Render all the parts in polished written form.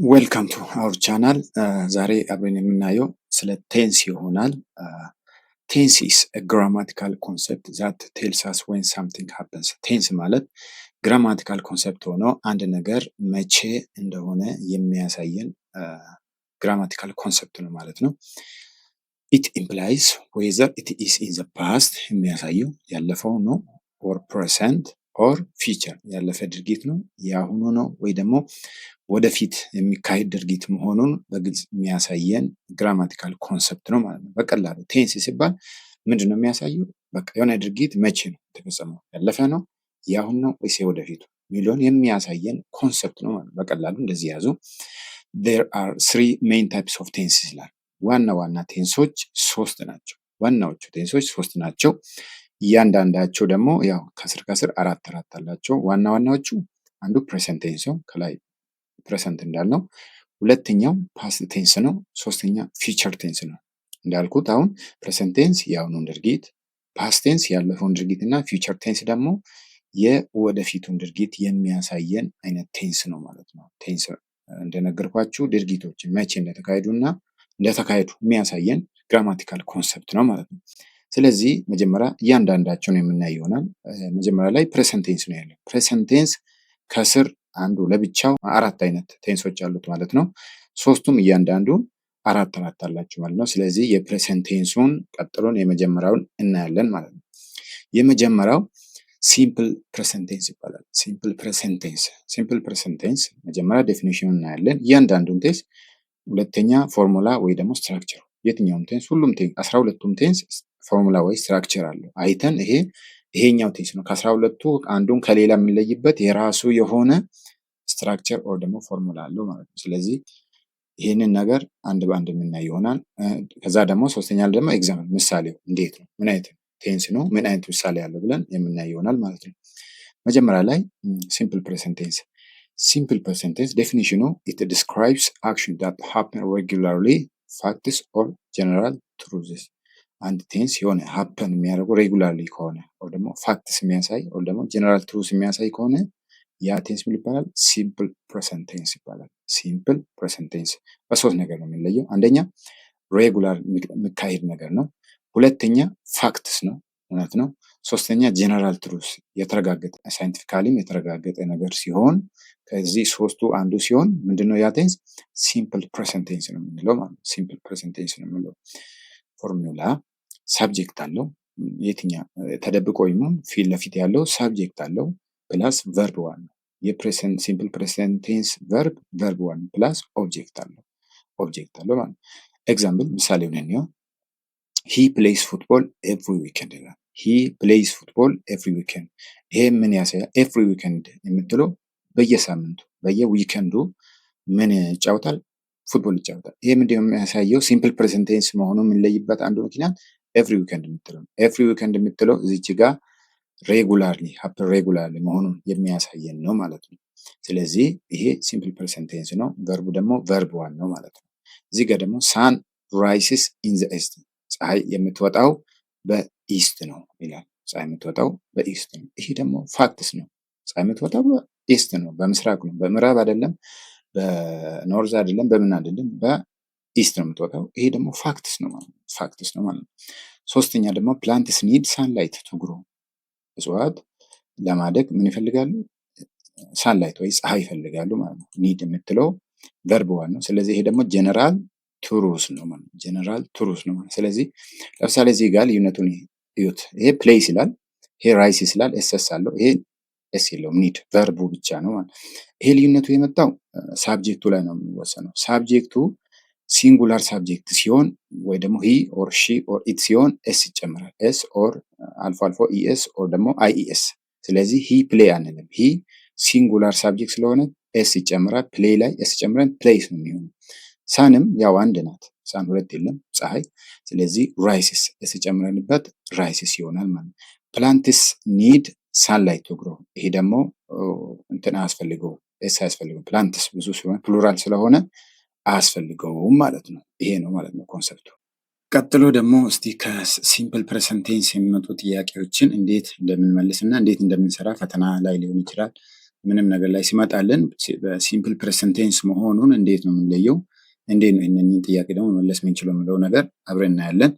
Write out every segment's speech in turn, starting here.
ዌልካም ቱ አወር ቻናል። ዛሬ አብረን የምናየው ስለ ቴንስ ይሆናል። ቴንስ ኢስ ግራማቲካል ኮንሰፕት ዛት ቴልስ አስ ዌን ሳምቲንግ ሃፐንስ። ቴንስ ማለት ግራማቲካል ኮንሰፕት ሆኖ አንድ ነገር መቼ እንደሆነ የሚያሳየን ግራማቲካል ኮንሰፕት ነው ማለት ነው። ኢት ኢምፕላይስ ዌዘር ኢት ኢስ ኢን ዘ ፓስት የሚያሳየው ያለፈው ነው፣ ኦር ፕሬዘንት ኦር ፊቸር ያለፈ ድርጊት ነው፣ የአሁኑ ነው ወይ ደግሞ ወደፊት የሚካሄድ ድርጊት መሆኑን በግልጽ የሚያሳየን ግራማቲካል ኮንሰፕት ነው ማለት ነው። በቀላሉ ቴንስ ሲባል ምንድን ነው የሚያሳየው? በቃ የሆነ ድርጊት መቼ ነው የተፈጸመው፣ ያለፈ ነው፣ የአሁን ነው ወይስ የወደፊቱ የሚለውን የሚያሳየን ኮንሰፕት ነው ማለት ነው። በቀላሉ እንደዚህ ያዙ። there are three main types of tenses ይላል። ዋና ዋና ቴንሶች ሶስት ናቸው። ዋናዎቹ ቴንሶች ሶስት ናቸው። እያንዳንዳቸው ደግሞ ያው ከስር ከስር አራት አላቸው። ዋና ዋናዎቹ አንዱ ፕሬዘንት ቴንስ ነው፣ ከላይ ፕሬዘንት እንዳልነው። ሁለተኛው ፓስት ቴንስ ነው። ሶስተኛ ፊቸር ቴንስ ነው። እንዳልኩት አሁን ፕሬዘንት ቴንስ የአሁኑን ድርጊት፣ ፓስት ቴንስ ያለፈውን ድርጊት እና ፊቸር ቴንስ ደግሞ የወደፊቱን ድርጊት የሚያሳየን አይነት ቴንስ ነው ማለት ነው። ቴንስ እንደነገርኳችሁ ድርጊቶችን መቼ እንደተካሄዱና እንደተካሄዱ የሚያሳየን ግራማቲካል ኮንሰፕት ነው ማለት ነው። ስለዚህ መጀመሪያ እያንዳንዳቸውን የምናይ ይሆናል። መጀመሪያ ላይ ፕሬዘንት ቴንስ ነው ያለው። ፕሬዘንት ቴንስ ከስር አንዱ ለብቻው አራት አይነት ቴንሶች አሉት ማለት ነው። ሶስቱም እያንዳንዱ አራት አላቸው ማለት ነው። ስለዚህ የፕሬዘንት ቴንሱን ቀጥሎን የመጀመሪያውን እናያለን ማለት ነው። የመጀመሪያው ሲምፕል ፕሬዘንት ቴንስ ይባላል። ሲምፕል ፕሬዘንት ቴንስ። ሲምፕል ፕሬዘንት ቴንስ መጀመሪያ ዴፊኒሽኑን እናያለን እያንዳንዱን ቴንስ። ሁለተኛ ፎርሙላ ወይ ደግሞ ስትራክቸር። የትኛውም ቴንስ ሁሉም ቴንስ 12ቱም ቴንስ ፎርሙላ ወይ ስትራክቸር አለው። አይተን ይሄኛው ቴንስ ነው ከ12ቱ አንዱን ከሌላ የምንለይበት የራሱ የሆነ ስትራክቸር ኦር ደግሞ ፎርሙላ አለው ማለት ነው። ስለዚህ ይህንን ነገር አንድ በአንድ የምናይ ይሆናል። ከዛ ደግሞ ሶስተኛ ደግሞ ኤግዛምፕል ምሳሌው እንዴት ነው፣ ምን አይነት ቴንስ ነው፣ ምን አይነት ምሳሌ ያለው ብለን የምናይ ይሆናል ማለት ነው። መጀመሪያ ላይ ሲምፕል ፕሬዘንት ቴንስ። ሲምፕል ፕሬዘንት ቴንስ ዴፊኒሽኑ ኢት ዲስክራይብስ አክሽን ዳት ሃፕን ሬጉላርሊ ፋክትስ ኦር ጀነራል ትሩዝስ። አንድ ቴንስ የሆነ ሀፐን የሚያደርጉ ሬጉላርሊ ከሆነ ኦር ደግሞ ፋክትስ የሚያሳይ ኦር ደግሞ ጀነራል ትሩዝ የሚያሳይ ከሆነ ያ ቴንስ ምን ይባላል? ሲምፕል ፕሬዘንት ቴንስ ይባላል። ሲምፕል ፕሬዘንት ቴንስ በሶስት ነገር ነው የሚለየው። አንደኛ ሬጉላር የሚካሄድ ነገር ነው። ሁለተኛ ፋክትስ ነው፣ እውነት ነው። ሶስተኛ ጀነራል ትሩዝ የተረጋገጠ ሳይንቲፊካሊም የተረጋገጠ ነገር ሲሆን ከዚህ ሶስቱ አንዱ ሲሆን ምንድነው ያ ቴንስ? ሲምፕል ፕሬዘንት ቴንስ ነው የምንለው ማለት ነው። ሲምፕል ፕሬዘንት ቴንስ ነው የምንለው። ፎርሙላ ሳብጀክት አለው። የትኛው ተደብቆ ይሁን ፊት ለፊት ያለው ሳብጀክት አለው ፕላስ ቨርብ ዋን ነው። የፕሬዘንት ሲምፕል ፕሬዘንት ቴንስ ቨርብ ዋን ፕላስ ኦብጀክት አለው ማለት ነው። ኤግዛምፕል ምሳሌውን እንየው። ሂ ፕሌይስ ፉትቦል ኤቭሪ ዊኬንድ ይላል። ሂ ፕሌይስ ፉትቦል ኤቭሪ ዊኬንድ። ይሄ ምን ያሳያል? ኤቭሪ ዊኬንድ የምትለው በየሳምንቱ በየዊኬንዱ ምን ይጫወታል? ፉትቦል ይጫወታል። ይሄ ምንድን ነው የሚያሳየው? ሲምፕል ፕሬዘንት ቴንስ መሆኑን የምንለይበት አንዱ ምክንያት ኤቭሪ ዊኬንድ የምትለው ኤቭሪ ዊኬንድ የምትለው እዚች ጋር ሬጉላርሊ ሀፕን ሬጉላርሊ መሆኑን የሚያሳየን ነው ማለት ነው። ስለዚህ ይሄ ሲምፕል ፕሬዘንት ቴንስ ነው። ቨርቡ ደግሞ ቨርብ ዋን ነው ማለት ነው። እዚህ ጋር ደግሞ ሳን ራይስስ ኢን ዘ ኢስት፣ ፀሐይ የምትወጣው በኢስት ነው ይላል። ፀሐይ የምትወጣው በኢስት ነው። ይሄ ደግሞ ፋክትስ ነው። ፀሐይ የምትወጣው በኢስት ነው፣ በምስራቅ ነው፣ በምዕራብ አይደለም፣ በኖርዝ አይደለም፣ በምን አይደለም፣ በኢስት ነው የምትወጣው። ይሄ ደግሞ ፋክትስ ነው ማለት ነው። ፋክትስ ነው ማለት ነው። ሶስተኛ ደግሞ ፕላንትስ ኒድ ሳንላይት ቱ ግሮ፣ እጽዋት ለማደግ ምን ይፈልጋሉ? ሳንላይት ወይ ፀሐይ ይፈልጋሉ ማለት ነው። ኒድ የምትለው ቨርብ ዋን ነው። ስለዚህ ይሄ ደግሞ ጀነራል ትሩዝ ነው ማለት ነው። ጀነራል ትሩዝ ነው ማለት። ስለዚህ ለምሳሌ እዚህ ጋር ልዩነቱን እዩት። ይሄ ፕሌይስ ይላል፣ ይሄ ራይስ ይላል፣ ኤስኤስ አለው። ይሄ ኤስ የለውም፣ ኒድ ቨርቡ ብቻ ነው ማለት። ይሄ ልዩነቱ የመጣው ሳብጀክቱ ላይ ነው የሚወሰነው። ሳብጀክቱ ሲንጉላር ሳብጀክት ሲሆን ወይ ደግሞ ሂ ኦር ሺ ኦር ኢት ሲሆን ኤስ ይጨምራል። ኤስ ኦር አልፎ አልፎ ኢኤስ ኦር ደግሞ አይኢኤስ። ስለዚህ ሂ ፕሌይ አንልም። ሂ ሲንጉላር ሳብጀክት ስለሆነ ኤስ ይጨምራል። ፕሌይ ላይ ኤስ ጨምረን ፕሌይስ ነው የሚሆነው። ሳንም ያው አንድ ናት፣ ሳን ሁለት የለም፣ ፀሐይ። ስለዚህ ራይስስ ኤስ ጨምረንበት ራይስስ ይሆናል ማለት። ፕላንትስ ኒድ ሳንላይት ቱ ግሮ። ይሄ ደግሞ እንትን አያስፈልገው፣ ኤስ አያስፈልገው። ፕላንትስ ብዙ ሲሆን ፕሉራል ስለሆነ አያስፈልገውም ማለት ነው። ይሄ ነው ማለት ነው ኮንሰፕቱ። ቀጥሎ ደግሞ እስቲ ከሲምፕል ፕሬዘንት ቴንስ የሚመጡ ጥያቄዎችን እንዴት እንደምንመልስ እና እንዴት እንደምንሰራ ፈተና ላይ ሊሆን ይችላል ምንም ነገር ላይ ሲመጣልን በሲምፕል ፕሬዘንት ቴንስ መሆኑን እንዴት ነው የምንለየው? እንዴት ነው ይህንን ጥያቄ ደግሞ መመለስ የምንችለው የሚለው ነገር አብረን እናያለን።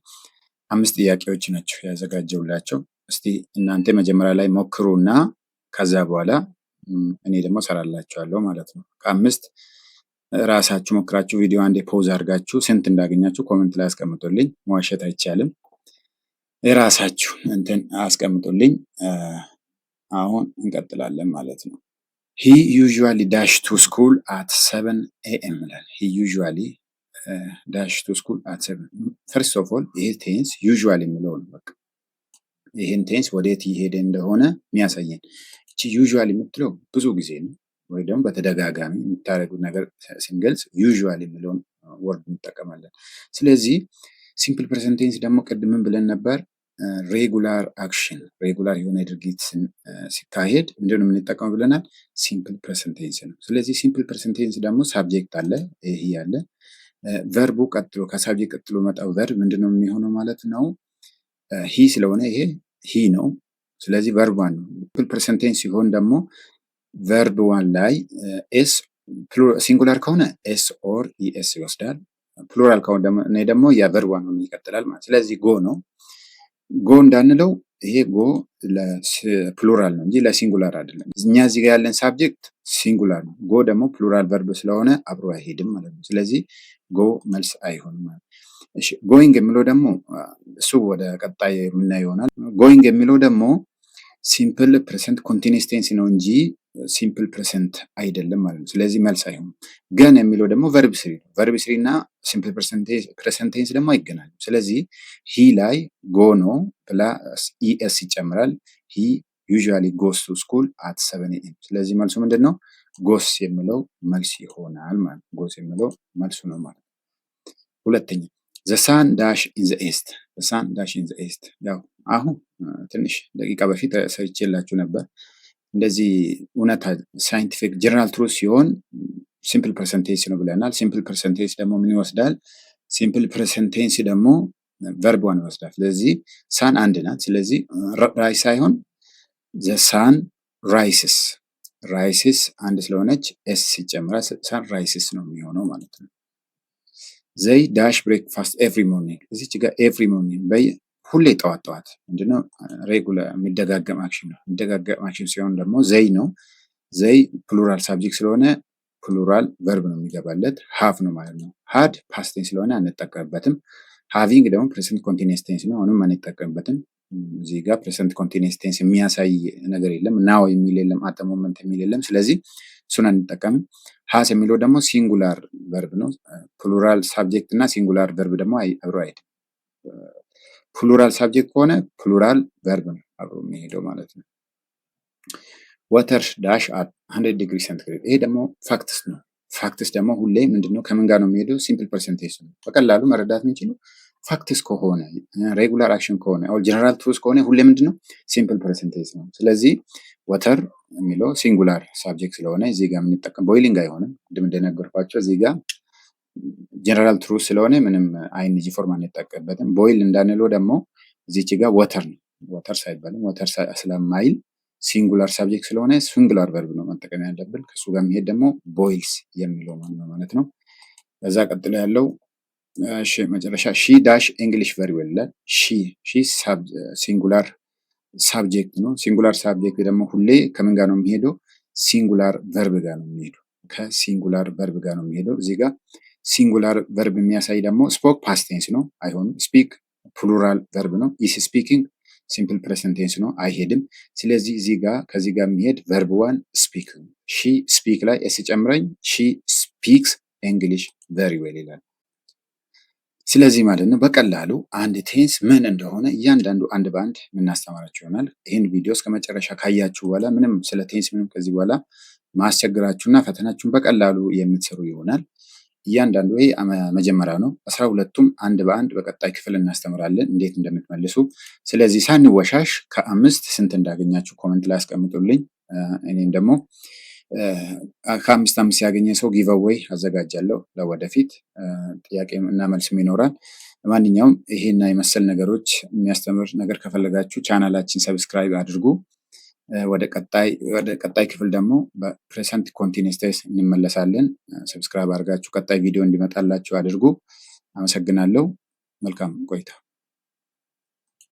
5 ጥያቄዎች ናቸው ያዘጋጀውላቸው። እስቲ እናንተ መጀመሪያ ላይ ሞክሩና ከዛ በኋላ እኔ ደግሞ ሰራላችኋለሁ ማለት ነው። ከ5 ራሳችሁ ሞክራችሁ ቪዲዮ አንዴ ፖዝ አድርጋችሁ ስንት እንዳገኛችሁ ኮሜንት ላይ አስቀምጡልኝ። መዋሸት አይቻልም። የራሳችሁ እንትን አስቀምጡልኝ። አሁን እንቀጥላለን ማለት ነው። he usually dash to school at 7 a.m. ይላል። he usually dash to school at 7 first of all ይሄ ቴንስ usually የሚለው ነው። በቃ ይሄን ቴንስ ወዴት እየሄደ እንደሆነ የሚያሳየን እቺ usually የምትለው ብዙ ጊዜ ነው ወይ ደግሞ በተደጋጋሚ የምታደርጉት ነገር ስንገልጽ usually የሚለውን ወርድ እንጠቀማለን። ስለዚህ ሲምፕል ፕሬዘንት ቴንስ ደግሞ ቅድምን ብለን ነበር ሬጉላር አክሽን ሬጉላር የሆነ ድርጊት ሲካሄድ ምንድነው የምንጠቀመው ብለናል? ሲምፕል ፕሬዘንት ቴንስ ነው። ስለዚህ ሲምፕል ፕሬዘንት ቴንስ ደግሞ ሳብጀክት አለ፣ ይሄ ያለ ቨርቡ ቀጥሎ ከሳብጀክት ቀጥሎ መጣው ቨርብ ምንድነው የሚሆነው ማለት ነው? ሂ ስለሆነ ይሄ ሂ ነው። ስለዚህ ቨርብ ዋን ነው። ሲምፕል ፕሬዘንት ቴንስ ሲሆን ደግሞ ቨርብ ዋን ላይ ኤስ ሲንጉላር ከሆነ ኤስ ኦር ኢኤስ ይወስዳል። ፕሉራል ከሆነ ደግሞ ያ ቨርብ ዋን ነው ይቀጥላል ማለት። ስለዚህ ጎ ነው። ጎ እንዳንለው ይሄ ጎ ለፕሉራል ነው እንጂ ለሲንጉላር አይደለም። እኛ እዚህ ጋር ያለን ሳብጀክት ሲንጉላር ነው። ጎ ደግሞ ፕሉራል ቨርብ ስለሆነ አብሮ አይሄድም ማለት ነው። ስለዚህ ጎ መልስ አይሆንም ማለት። እሺ ጎይንግ የሚለው ደግሞ እሱ ወደ ቀጣይ የምናየው ይሆናል። ጎይንግ የሚለው ደግሞ ሲምፕል ፕሬዘንት ኮንቲኒየስ ቴንስ ነው እንጂ ሲምፕል ፕሬዘንት አይደለም ማለት ነው። ስለዚህ መልስ አይሆንም። ገን የሚለው ደግሞ ቨርብ ስሪ ነው። ቨርብ ስሪ እና ሲምፕል ፕሬዘንት ቴንስ ደግሞ አይገናኙም። ስለዚህ ሂ ላይ ጎ ነው ፕላስ ኢኤስ ይጨምራል። ሂ ዩዥዋሊ ጎስ ቱ ስኩል አት 7 AM። ስለዚህ መልሱ ምንድን ነው? ጎስ የሚለው መልስ ይሆናል ማለት ነው። ጎስ የሚለው መልሱ ነው ማለት ነው። ሁለተኛ ዘ ሳን ዳሽ ኢን ዘ ኤስት። ዘ ሳን ዳሽ ኢን ዘ ኤስት ያው አሁን ትንሽ ደቂቃ በፊት ሰርቼላችሁ ነበር። እንደዚህ እውነታ ሳይንቲፊክ ጀነራል ትሩዝ ሲሆን ሲምፕል ፕሬዘንት ቴንስ ነው ብለናል። ሲምፕል ፕሬዘንት ቴንስ ደግሞ ምን ይወስዳል? ሲምፕል ፕሬዘንት ቴንስ ደግሞ ቨርብ ዋን ይወስዳል። ስለዚህ ሳን አንድ ናት። ስለዚህ ራይስ ሳይሆን ዘ ሳን ራይስስ። ራይስስ አንድ ስለሆነች ኤስ ይጨምራል። ሳን ራይስስ ነው የሚሆነው ማለት ነው። ዘይ ዳሽ ብሬክፋስት ኤቭሪ ሞርኒንግ። እዚች ጋር ኤቭሪ ሞርኒንግ ሁሌ ጠዋት ጠዋት ምንድነው? ሬጉላር የሚደጋገም አክሽን ነው። የሚደጋገም አክሽን ሲሆን ደግሞ ዘይ ነው። ዘይ ፕሉራል ሳብጀክት ስለሆነ ፕሉራል ቨርብ ነው የሚገባለት። ሃቭ ነው ማለት ነው። ሃድ ፓስት ቴንስ ስለሆነ አንጠቀምበትም። ሃቪንግ ደግሞ ፕሬዘንት ኮንቲኒየስ ቴንስ ነው። አሁንም አንጠቀምበትም። እዚህ ጋር ፕሬዘንት ኮንቲኒየስ ቴንስ የሚያሳይ ነገር የለም። ናው የሚል የለም። አት ዘ ሞመንት የሚል የለም። ስለዚህ እሱን አንጠቀምም። ሃስ የሚለው ደግሞ ሲንጉላር ቨርብ ነው። ፕሉራል ሳብጀክት እና ሲንጉላር ቨርብ ደግሞ አብሮ አይሄድም። ፕሉራል ሳብጀክት ከሆነ ፕሉራል ቨርብ ነው አብሮ የሚሄደው ማለት ነው። ወተር ዳሽ አት 100 ዲግሪ ሴንቲግሬድ። ይሄ ደግሞ ፋክትስ ነው። ፋክትስ ደግሞ ሁሌ ምንድነው ከምን ጋር ነው የሚሄደው? ሲምፕል ፕሬዘንት ቴንስ ነው። በቀላሉ መረዳት የምንችለው ፋክትስ ከሆነ ሬጉላር አክሽን ከሆነ ኦር ጀነራል ትሩዝ ከሆነ ሁሌ ምንድነው? ሲምፕል ፕሬዘንት ቴንስ ነው። ስለዚህ ወተር የሚለው ሲንጉላር ሳብጀክት ስለሆነ እዚህ ጋር የምንጠቀም ቦይሊንግ አይሆንም። ቅድም እንደነገርኳቸው እዚህ ጋር ጀነራል ትሩዝ ስለሆነ ምንም አይንጂ ፎርም አንጠቀምበትም። ቦይል እንዳንለው ደግሞ እዚች ጋር ወተር ነው። ወተር ሳይባልም ወተር ስለማይል ሲንጉላር ሳብጀክት ስለሆነ ሲንጉላር ቨርብ ነው መጠቀም ያለብን። ከሱ ጋር የሚሄድ ደግሞ ቦይልስ የሚለው ማለት ነው። ከዛ ቀጥሎ ያለው እሺ መጨረሻ ሺ ዳሽ እንግሊሽ ቨሪ ዌል ይላል። ሺ ሲንጉላር ሳብጀክት ነው። ሲንጉላር ሳብጀክት ደግሞ ሁሌ ከምን ጋር ነው የሚሄደው? ሲንጉላር ቨርብ ጋር ነው የሚሄደው። ከሲንጉላር ቨርብ ጋር ነው የሚሄደው። እዚህ ጋር ሲንጉላር ቨርብ የሚያሳይ ደግሞ ስፖክ ፓስት ቴንስ ነው፣ አይሆንም። ስፒክ ፕሉራል ቨርብ ነው። ኢስ ስፒኪንግ ሲምፕል ፕሬዘንት ቴንስ ነው፣ አይሄድም። ስለዚህ እዚህ ጋር ከዚህ ጋር የሚሄድ ቨርብ ዋን ስፒክ። ሺ ስፒክ ላይ ኤስ ጨምረኝ ሺ ስፒክስ እንግሊሽ ቨሪ ዌል ይላል። ስለዚህ ማለት ነው በቀላሉ አንድ ቴንስ ምን እንደሆነ እያንዳንዱ አንድ በአንድ የምናስተምራችሁ ይሆናል። ይህን ቪዲዮ እስከ መጨረሻ ካያችሁ በኋላ ምንም ስለ ቴንስ ምንም ከዚህ በኋላ ማስቸግራችሁና ፈተናችሁን በቀላሉ የምትሰሩ ይሆናል። እያንዳንዱ ይሄ መጀመሪያ ነው። 12ቱም አንድ በአንድ በቀጣይ ክፍል እናስተምራለን እንዴት እንደምትመልሱ። ስለዚህ ሳንወሻሽ ከ5 ስንት እንዳገኛችሁ ኮሜንት ላይ አስቀምጡልኝ። እኔም ደግሞ ከ5 ያገኘ ሰው ጊቭአዌይ አዘጋጃለሁ ለወደፊት። ጥያቄ እና መልስም ይኖራል። ለማንኛውም ይሄና የመሰል ነገሮች የሚያስተምር ነገር ከፈለጋችሁ ቻናላችን ሰብስክራይብ አድርጉ። ወደ ቀጣይ ክፍል ደግሞ በፕሬዘንት ኮንቲኒየስ ቴንስ እንመለሳለን። ሰብስክራይብ አድርጋችሁ ቀጣይ ቪዲዮ እንዲመጣላችሁ አድርጉ። አመሰግናለሁ። መልካም ቆይታ